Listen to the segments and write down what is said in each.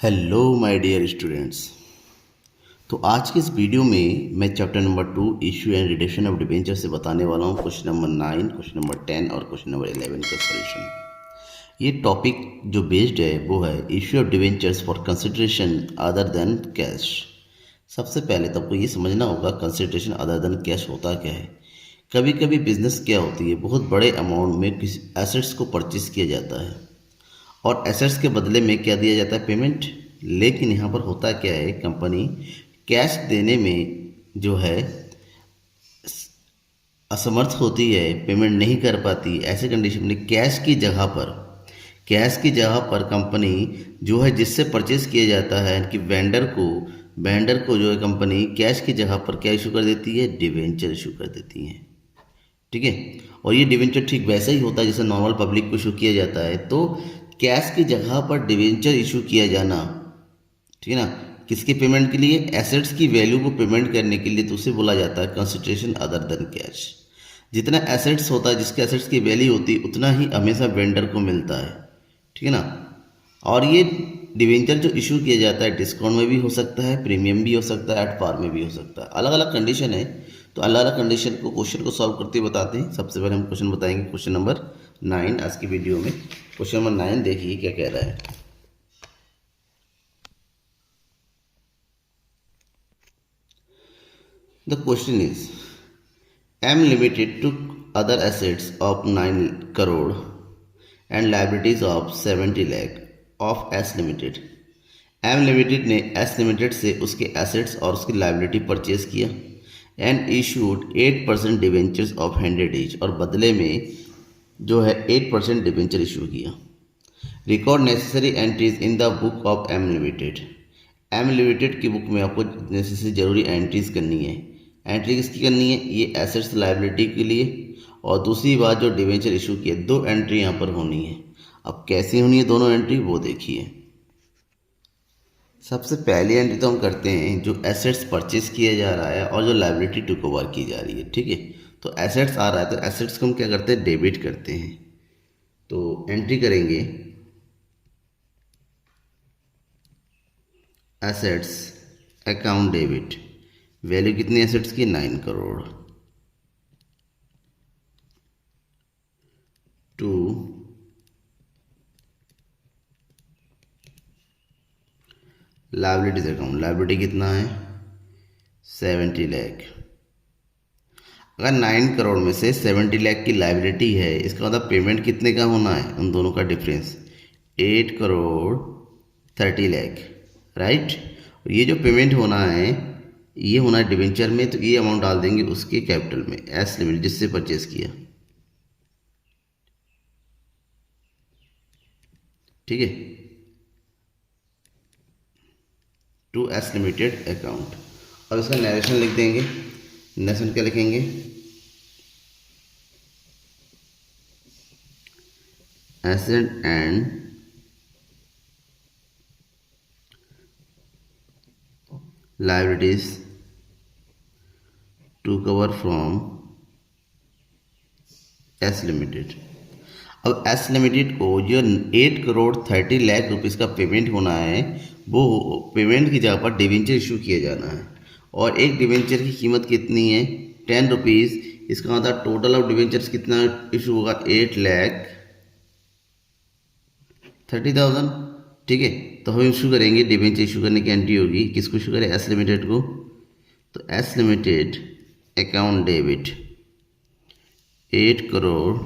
Hello my dear students. तो आज के इस वीडियो में मैं chapter number 2 issue and reduction of debenture से बताने वाला हूँ क्वेश्चन नंबर 9, क्वेश्चन नंबर 10 और क्वेश्चन नंबर 11 का सॉल्यूशन। ये टॉपिक जो बेस्ड है वो है issue of debentures for consideration other than cash. सबसे पहले तो आपको ये समझना होगा कंसिडरेशन अदर देन कैश होता क्या है। कभी कभी बिजनेस क्या होती है, बहुत बड़े अमाउंट में किसी एसेट्स को परचेज किया जाता है और एसेट्स के बदले में क्या दिया जाता है, पेमेंट। लेकिन यहाँ पर होता क्या है, कंपनी कैश देने में जो है असमर्थ होती है, पेमेंट नहीं कर पाती। ऐसे कंडीशन में कैश की जगह पर कंपनी जो है जिससे परचेज किया जाता है कि वेंडर को जो है कंपनी कैश की जगह पर क्या इशू कर देती है, डिवेंचर इशू कर देती है। ठीक है। और ये डिवेंचर ठीक वैसा ही होता है जैसे नॉर्मल पब्लिक को इशू किया जाता है। तो कैश की जगह पर डिवेंचर इशू किया जाना, ठीक है ना, किसके पेमेंट के लिए, एसेट्स की वैल्यू को पेमेंट करने के लिए, तो उसे बोला जाता है कंसिडरेशन अदर देन कैश। जितना एसेट्स होता है, जिसके एसेट्स की वैल्यू होती है उतना ही हमेशा वेंडर को मिलता है। ठीक है ना। और ये डिवेंचर जो इशू किया जाता है डिस्काउंट में भी हो सकता है, प्रीमियम भी हो सकता है, एट पार में भी हो सकता है, अलग अलग कंडीशन है। तो अलग अलग कंडीशन को क्वेश्चन को सॉल्व करते बताते हैं। सबसे पहले हम क्वेश्चन बताएंगे, क्वेश्चन नंबर 9 आज की वीडियो में। क्वेश्चन नंबर 9 देखिए क्या कह रहा है। The question is M Limited took other assets of 9 crore and liabilities of 70 lakh of S Limited। M Limited ने S Limited से उसके assets और उसकी liability परचेज किया and issued 8% debentures of 100 each, और बदले में जो है 8% डिवेंचर इशू किया। Record necessary entries in the book of M limited. M limited की बुक में आपको नेसेसरी जरूरी एंट्रीज करनी है। एंट्री किसकी करनी है, ये एसेट्स लायबिलिटी के लिए, और दूसरी बात जो डिवेंचर इशू की है, दो एंट्री यहाँ पर होनी है। अब कैसे होनी है दोनों एंट्री, वो देखिए। सबसे पहली एंट्री तो हम करते हैं जो एसेट्स परचेज किया जा रहा है और जो लायबिलिटी टुक ओवर की जा रही है। ठीक है। तो एसेट्स आ रहा है तो एसेट्स को हम क्या करते हैं, डेबिट करते हैं। तो एंट्री करेंगे एसेट्स अकाउंट डेबिट, वैल्यू कितनी एसेट्स की, 9 crore, to liabilities account, liability कितना है, 70 लाख। अगर 9 करोड़ में से 70 लाख की लायबिलिटी है, इसका मतलब पेमेंट कितने का होना है, उन दोनों का डिफरेंस 8 करोड़ 30 लाख, राइट। और ये जो पेमेंट होना है ये होना है डिवेंचर में, तो ये अमाउंट डाल देंगे उसके कैपिटल में, एस लिमिटेड जिससे परचेज किया। ठीक है, टू एस लिमिटेड अकाउंट। अब इसका नरेशन लिख देंगे। नरेशन क्या लिखेंगे, asset and liabilities to cover from S limited. अब एस लिमिटेड को जो 8 करोड़ 30 लाख रुपीस का पेमेंट होना है, वो पेमेंट की जगह पर डिवेंचर इशू किया जाना है। और एक डिवेंचर की कीमत कितनी है, 10 रुपीज़। इसका मतलब टोटल ऑफ डिवेंचर्स कितना इशू होगा, 8,30,000। ठीक है। तो हम इशू करेंगे, डिवेंचर इशू करने की एंट्री होगी, किसको इशू करें, एस लिमिटेड को। तो S limited account debit 8 crore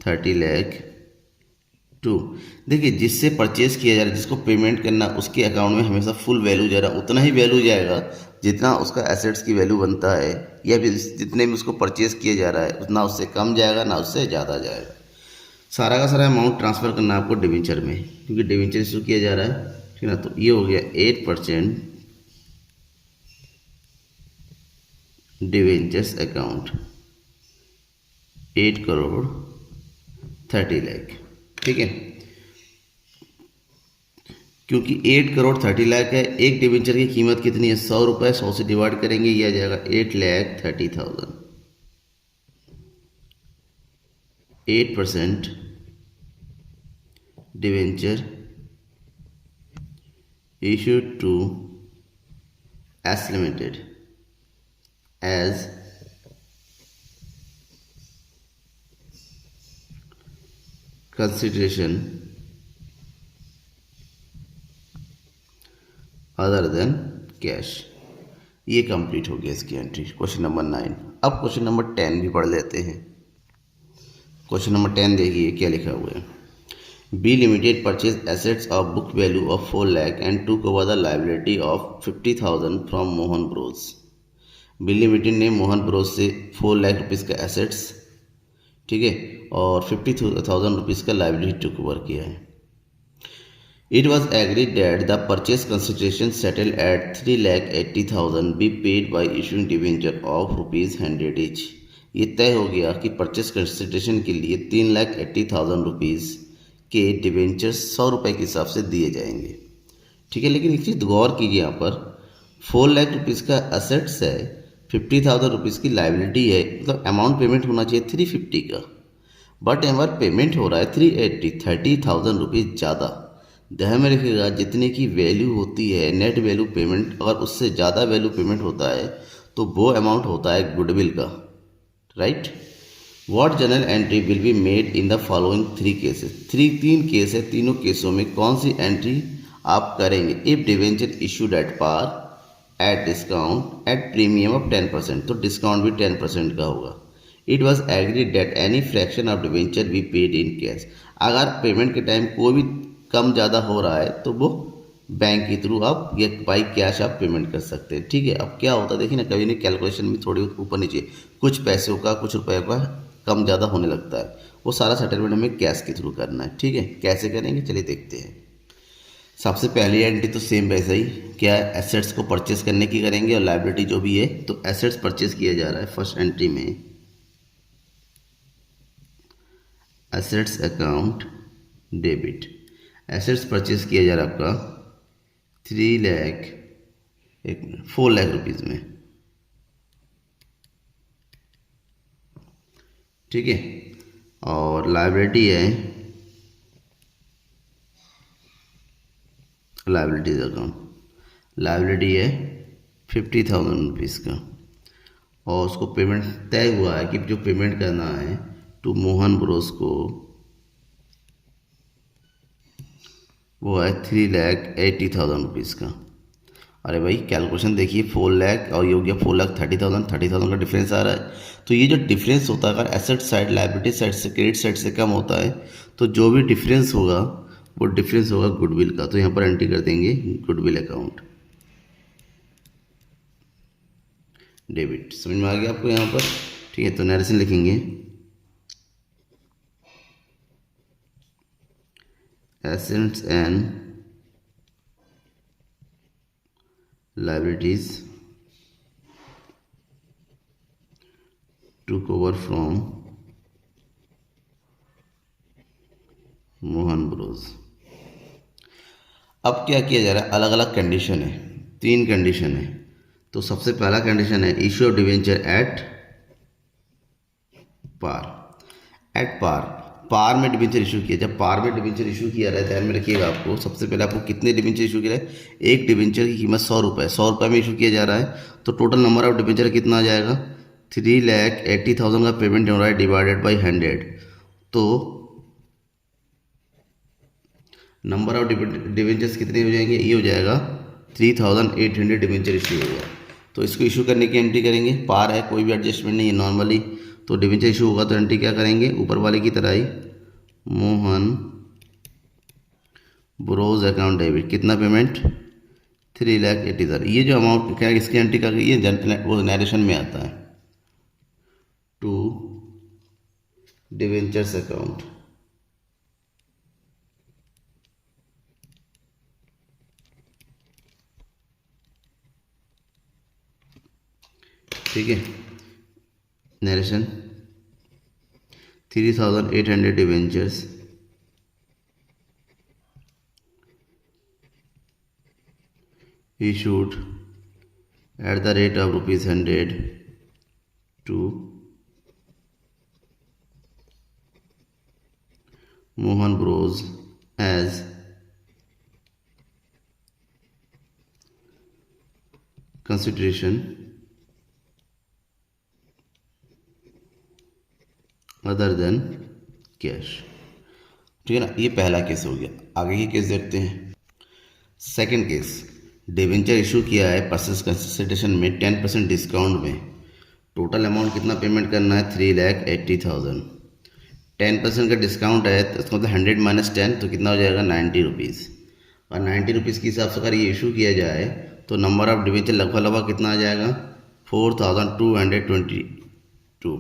30 lakh to, देखिए जिससे परचेज किया जा रहा है, जिसको पेमेंट करना, उसके अकाउंट में हमेशा फुल वैल्यू जा रहा है, उतना ही वैल्यू जाएगा जितना उसका एसेट्स की वैल्यू बनता है, या फिर जितने में उसको परचेज किया जा रहा है उतना उससे कम जाएगा ना उससे ज़्यादा जाएगा। सारा का सारा अमाउंट ट्रांसफ़र करना है आपको डिवेंचर में, क्योंकि डिवेंचर इशू किया जा रहा है। ठीक है ना। तो ये हो गया 8% डिवेंचर्स अकाउंट 8 करोड़ 30 लाख। ठीक है। क्योंकि 8 करोड़ 30 लाख है, एक डिवेंचर की कीमत कितनी है, 100 रुपये, 100 से डिवाइड करेंगे, ये आ जाएगा 8,30,000। 8% debenture issued to S Limited as consideration other than cash. ये कंप्लीट हो गया इसकी एंट्री, क्वेश्चन नंबर 9। अब क्वेश्चन नंबर 10 भी पढ़ लेते हैं। क्वेश्चन नंबर 10 देखिए क्या लिखा हुआ है। B limited purchase assets of book value of 4 lakh and to cover the liability of 50,000 from Mohan bros. B limited ने मोहन ब्रोस से 4 लाख रुपीज़ का एसेट्स, ठीक है, और 50,000 रुपीज़ का लाइबिलिटी टू कवर किया है। It was agreed that the purchase consideration settled at 3,80,000 be paid by issuing debenture of ₹100 each। ये तय हो गया कि परचेस कंसिडरेशन के लिए 3,80,000 रुपीज़ के डिवेंचर 100 रुपये के हिसाब से दिए जाएंगे, ठीक है। लेकिन एक चीज़ गौर कीजिए, यहाँ पर 4 लाख रुपीज़ का असेट्स है, 50,000 रुपीज़ की लाइबिलिटी है, मतलब अमाउंट पेमेंट होना चाहिए 350 का, बट यहाँ पर पेमेंट हो रहा है 380, 30,000 रुपीज़ ज़्यादा। ध्यान में रखिएगा, जितने की वैल्यू होती है नेट वैल्यू पेमेंट, अगर उससे ज़्यादा वैल्यू पेमेंट होता है तो वो अमाउंट होता है गुडविल का, right. What journal entry will be made in the following 3 cases. 3 case है, तीनों केसों में कौन सी एंट्री आप करेंगे। If debenture issued at par, at discount, at premium of 10%, तो डिस्काउंट भी 10% का होगा। It was agreed that any fraction of debenture be paid in cash. अगर पेमेंट के टाइम कोई भी कम ज़्यादा हो रहा है तो वो बैंक के थ्रू आप या बाई कैश आप पेमेंट कर सकते हैं, ठीक है। अब क्या होता है देखिए ना, कभी नहीं कैलकुलेशन में थोड़ी ऊपर नीचे कुछ पैसों का कुछ रुपए का कम ज़्यादा होने लगता है, वो सारा सेटलमेंट हमें कैश के थ्रू करना है, ठीक है। कैसे करेंगे चलिए देखते हैं। सबसे पहली एंट्री तो सेम वैसा ही, क्या है, एसेट्स को परचेस करने की करेंगे और लाइबिलिटी जो भी है, तो एसेट्स परचेस किया जा रहा है। फर्स्ट एंट्री में assets account debit, assets purchase किया जा रहा है आपका 4 लाख रुपीज़ में, ठीक है। और लाइबिलिटी है, लाइबिलिटीज अकाउंट, लाइबिलिटी है 50,000 रुपीज़ का, और उसको पेमेंट तय हुआ है कि जो पेमेंट करना है टू मोहन ब्रोस को, वो है 3,80,000 रुपीज़ का। अरे भाई कैलकुलेशन देखिए, 4 लाख और ये हो गया 4,30,000, 30,000 का डिफरेंस आ रहा है। तो ये जो डिफरेंस होता है, अगर एसेट साइड लाइबिलिटी साइड से क्रेडिट साइड से कम होता है, तो जो भी डिफरेंस होगा वो डिफरेंस होगा गुडविल का। तो यहाँ पर एंट्री कर देंगे गुडविल अकाउंट डेबिट। समझ में आ गया आपको यहाँ पर, ठीक है। तो नरेशन लिखेंगे assets and liabilities took over from Mohan Bros. अब क्या किया जा रहा है, अलग अलग कंडीशन है, 3 कंडीशन है। तो सबसे पहला कंडीशन है issue of debenture at par. At par, par में डिवेंचर इशू किया, जब पार में डिवेंचर इशू किया रहा है, ध्यान में रखिएगा आपको, सबसे पहले आपको कितने डिवेंचर इशू किया है, एक डिवेंचर की कीमत 100 रुपये, 100 रुपये में इशू किया जा रहा है। तो टोटल नंबर ऑफ डिवेंचर कितना आ जाएगा, 3,80,000 का पेमेंट हो रहा है डिवाइडेड बाई 100, तो नंबर ऑफ डिवेंचर्स कितने हो जाएंगे, ये हो जाएगा 3,800 डिवेंचर इशू होगा। तो इसको इशू करने की एंट्री करेंगे, पार है, कोई भी एडजस्टमेंट नहीं है नॉर्मली। तो डिवेंचर इशू होगा तो एंट्री क्या करेंगे, ऊपर वाले की तरह ही मोहन ब्रोस अकाउंट डेबिट, कितना पेमेंट 3,80,000। ये जो अमाउंट क्या इसकी एंट्री कर गई, ये वो नरेशन में आता है टू डिवेंचर्स अकाउंट, ठीक है। Narration 3,800 debentures issued at the rate of ₹100 to Mohan Bros as consideration other than cash. ठीक है ना, ये पहला केस हो गया। आगे की केस देखते हैं। सेकंड केस, डिवेंचर इशू किया है परचेज कंसिडरेशन में 10% डिस्काउंट में। टोटल अमाउंट कितना पेमेंट करना है? 3,80,000। 10% का डिस्काउंट है तो इसका मतलब 100 माइनस 10 तो कितना हो जाएगा? 90 रुपीज़। और 90 रुपीज़ के हिसाब से अगर ये इशू किया जाए तो नंबर ऑफ डिवेंचर लगभग कितना आ जाएगा? 4,222।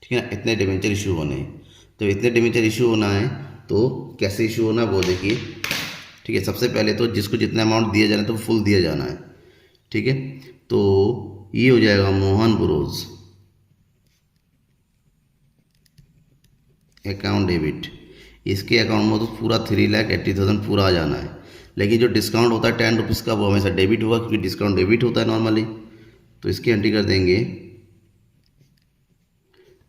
ठीक है ना, इतने डिवेंचर इशू होने हैं। तो इतने डिवेंचर इशू होना है तो कैसे इशू होना है वो देखिए। ठीक है, सबसे पहले तो जिसको जितना अमाउंट दिया जाना है तो फुल दिया जाना है। ठीक है, तो ये हो जाएगा मोहन ब्रोज अकाउंट डेबिट। इसके अकाउंट में तो पूरा 3,80,000 पूरा आ जाना है। लेकिन जो डिस्काउंट होता है 10 रुपीज़ का वो हमेशा डेबिट होगा, क्योंकि डिस्काउंट डेबिट होता है नॉर्मली। तो इसकी एंट्री कर देंगे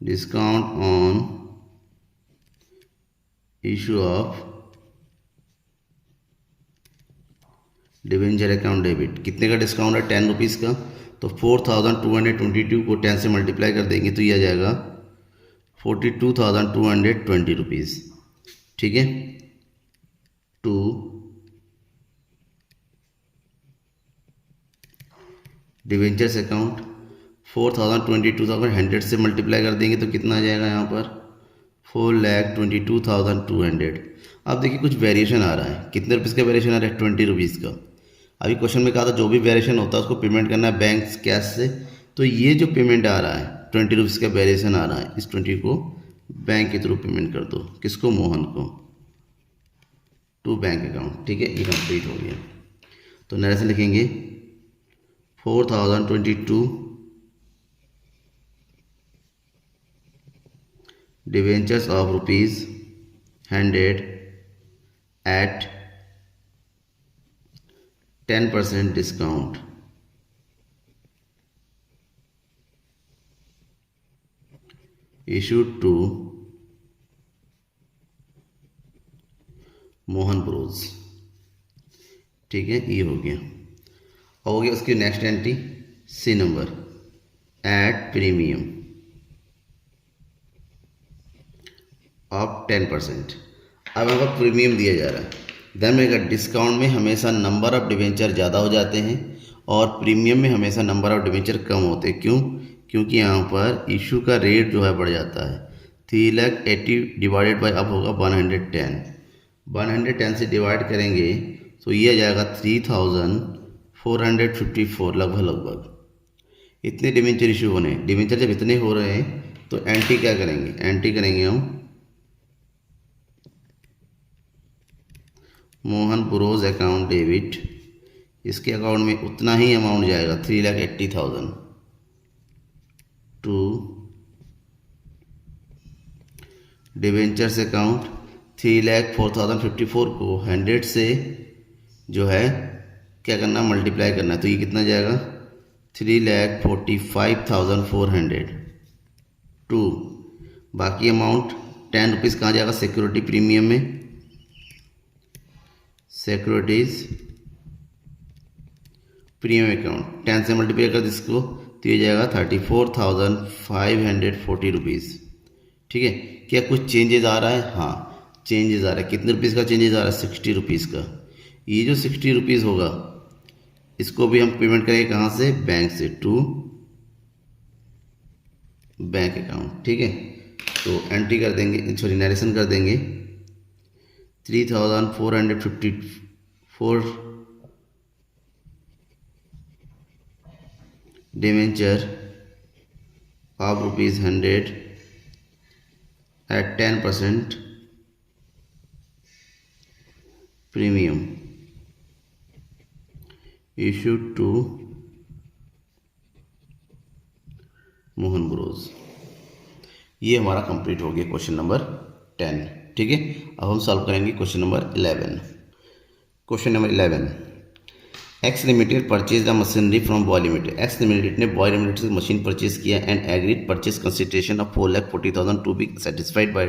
discount on issue of debenture account debit. कितने का डिस्काउंट है? 10 रुपीज़ का। तो 4,222 को 10 से मल्टीप्लाई कर देंगे तो ये आ जाएगा 42,220 रुपीज़। ठीक है, टू डिवेंचर्स अकाउंट 4,22,100 से मल्टीप्लाई कर देंगे तो कितना आ जाएगा यहाँ पर? 4,22,200। अब देखिए कुछ वेरिएशन आ रहा है। कितने रुपीज़ का वेरिएशन आ रहा है? 20 रुपीज़ का। अभी क्वेश्चन में कहा था जो भी वेरिएशन होता है उसको पेमेंट करना है बैंक कैश से। तो ये जो पेमेंट आ रहा है 20 रुपीज़ का वेरिएशन आ रहा है, इस 20 को बैंक के थ्रू पेमेंट कर दो। किसको? मोहन को, टू बैंक अकाउंट। ठीक है, ये कंप्लीट हो गया। तो नरेशन लिखेंगे 4,022 debentures of ₹100 at 10% discount issued to Mohan Bros. ठीक है, ये हो गया। हो गया उसकी नेक्स्ट एंट्री सी नंबर एट प्रीमियम ऑफ 10%। अब यहाँ पर प्रीमियम दिया जा रहा है। देन में डिस्काउंट में हमेशा नंबर ऑफ डिवेंचर ज़्यादा हो जाते हैं और प्रीमियम में हमेशा नंबर ऑफ डिवेंचर कम होते हैं। क्यों? क्योंकि यहाँ पर इशू का रेट जो है बढ़ जाता है। 3,80,000 डिवाइडेड बाई अब होगा 110। 110 से डिवाइड करेंगे तो ये आ जाएगा 3,454 लगभग। इतने डिवेंचर इशू होने। डिवेंचर जब इतने हो रहे हैं तो एंट्री क्या करेंगे? एंट्री करेंगे हम मोहन ब्रोज अकाउंट डेबिट। इसके अकाउंट में उतना ही अमाउंट जाएगा 3,80,000 टू डिवेंचर्स अकाउंट 3,04,054 को 100 से जो है क्या करना? मल्टीप्लाई करना है। तो ये कितना जाएगा? 3,45,400 टू बाकी अमाउंट 10 रुपीज़ कहाँ जाएगा? सिक्योरिटी प्रीमियम में। सिक्योरिटीज प्रीमियम अकाउंट 10 से मल्टीप्लाई कर इसको तो ये जाएगा 34,540 रुपीज़। ठीक है, क्या कुछ चेंजेस आ रहा है? हाँ, चेंजेस आ रहा है। कितने रुपीज़ का चेंजेस आ रहा है? 60 रुपीज़ का। ये जो 60 रुपीज़ होगा इसको भी हम पेमेंट करेंगे कहाँ से? बैंक से, टू बैंक अकाउंट। ठीक है, तो एंट्री कर देंगे, सॉरी नरेशन कर देंगे 3,454 debenture of ₹100 at 10% premium issued to Mohan Bros. ये हमारा कंप्लीट हो गया क्वेश्चन नंबर 10। ठीक है, अब हम सॉल्व करेंगे question number 11। Question number 11, X limited purchase the machinery from Y limited. X limited ने बॉय लिमिटेड से मशीन परचेज किया and agreed purchase consideration of 4,40,000 to be satisfied by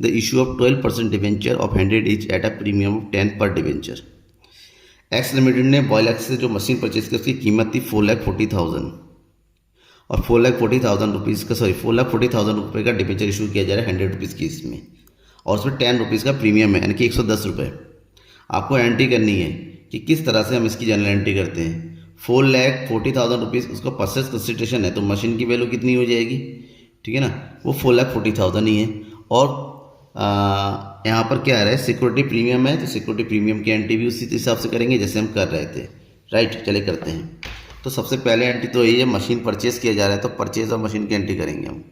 the issue of 12% debenture of 100 each at a premium of 10 per debenture. X limited ने बॉयल एक्स से जो machine purchase की उसकी कीमत थी 4,40,000 और 4,40,000 रुपीज़ का 4,40,000 रुपये का डिबेंचर इशू किया जा रहा है 100 रुपीज़ की इसमें, और उसमें 10 रुपीज़ का प्रीमियम है, यानी कि 110 रुपये। आपको एंट्री करनी है कि किस तरह से हम इसकी जनरल एंट्री करते हैं। 4,40,000 रुपीज़ उसका परचेज कंसिडरेशन है, तो मशीन की वैल्यू कितनी हो जाएगी, ठीक है ना, वो 4,40,000 ही है। और यहाँ पर क्या आ रहा है, सिक्योरिटी प्रीमियम है, तो सिक्योरिटी प्रीमियम की एंट्री भी उसी हिसाब से करेंगे जैसे हम कर रहे थे, राइट। चले करते हैं। तो सबसे पहले एंट्री तो यही है, मशीन परचेज किया जा रहा है तो परचेज ऑफ मशीन की एंट्री करेंगे हम,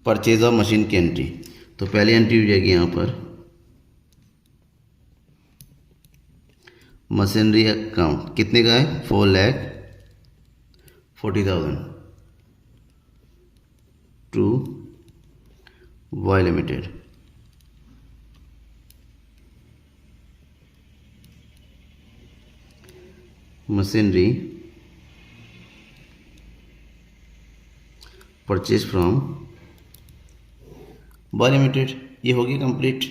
परचेज ऑफ मशीन की एंट्री। तो पहली एंट्री हो जाएगी यहाँ पर मशीनरी अकाउंट, कितने का है, 4,40,000 to Y limited. Machinery purchase from Y limited, ये होगी कंप्लीट।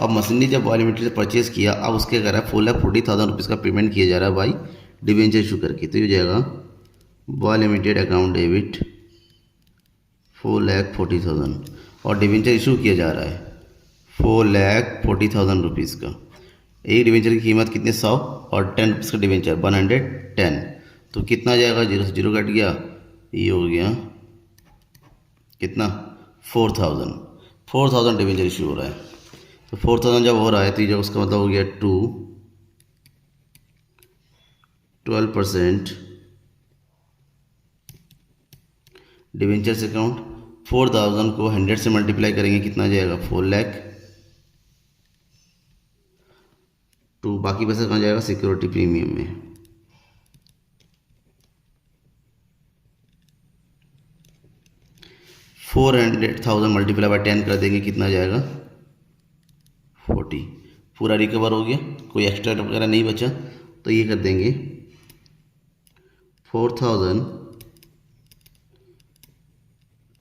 अब मशीनरी जब वाई लिमिटेड से परचेज किया, अब उसके कह रहा है 4,40,000 रुपीज़ का पेमेंट किया जा रहा है बाई डिबेंचर इशू करके, तो ये हो जाएगा वाई लिमिटेड अकाउंट डेबिट 4,40,000 और डिबेंचर इशू किया जा रहा है 4,40,000 रुपीज़ का। एक डिबेंचर की कीमत कितने, 100 और 10 रुपीज़ का डिबेंचर 110, तो कितना जाएगा, 0 से 0 कट गया, ये हो गया कितना, 4,000 डिबेंचर इशू हो रहा है। तो 4,000 जब हो रहा है तो ये जब उसका मतलब हो गया 12% डिबेंचर्स अकाउंट। 4,000 को 100 से मल्टीप्लाई करेंगे, कितना जाएगा, 4 लाख। तो बाकी पैसा कहाँ जाएगा, सिक्योरिटी प्रीमियम में। $400,000 मल्टीप्लाई बाय 10 कर देंगे, कितना जाएगा, 40। पूरा रिकवर हो गया, कोई एक्स्ट्रा वगैरह नहीं बचा, तो ये कर देंगे 4,000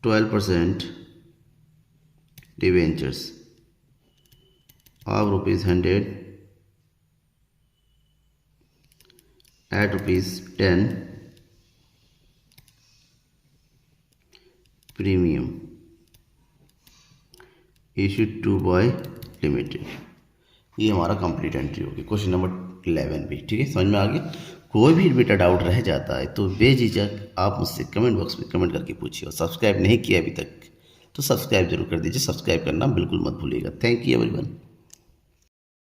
12% debentures of ₹100 at ₹10 premium issued to Y limited. ये हमारा कंप्लीट एंट्री होगी। क्वेश्चन नंबर 11 भी ठीक है, समझ में आ गया। कोई भी बेटा डाउट रह जाता है तो बेझिझक आप मुझसे कमेंट बॉक्स में कमेंट करके पूछिए, और सब्सक्राइब नहीं किया अभी तक तो सब्सक्राइब जरूर कर दीजिए। सब्सक्राइब करना बिल्कुल मत भूलिएगा। Thank you everyone.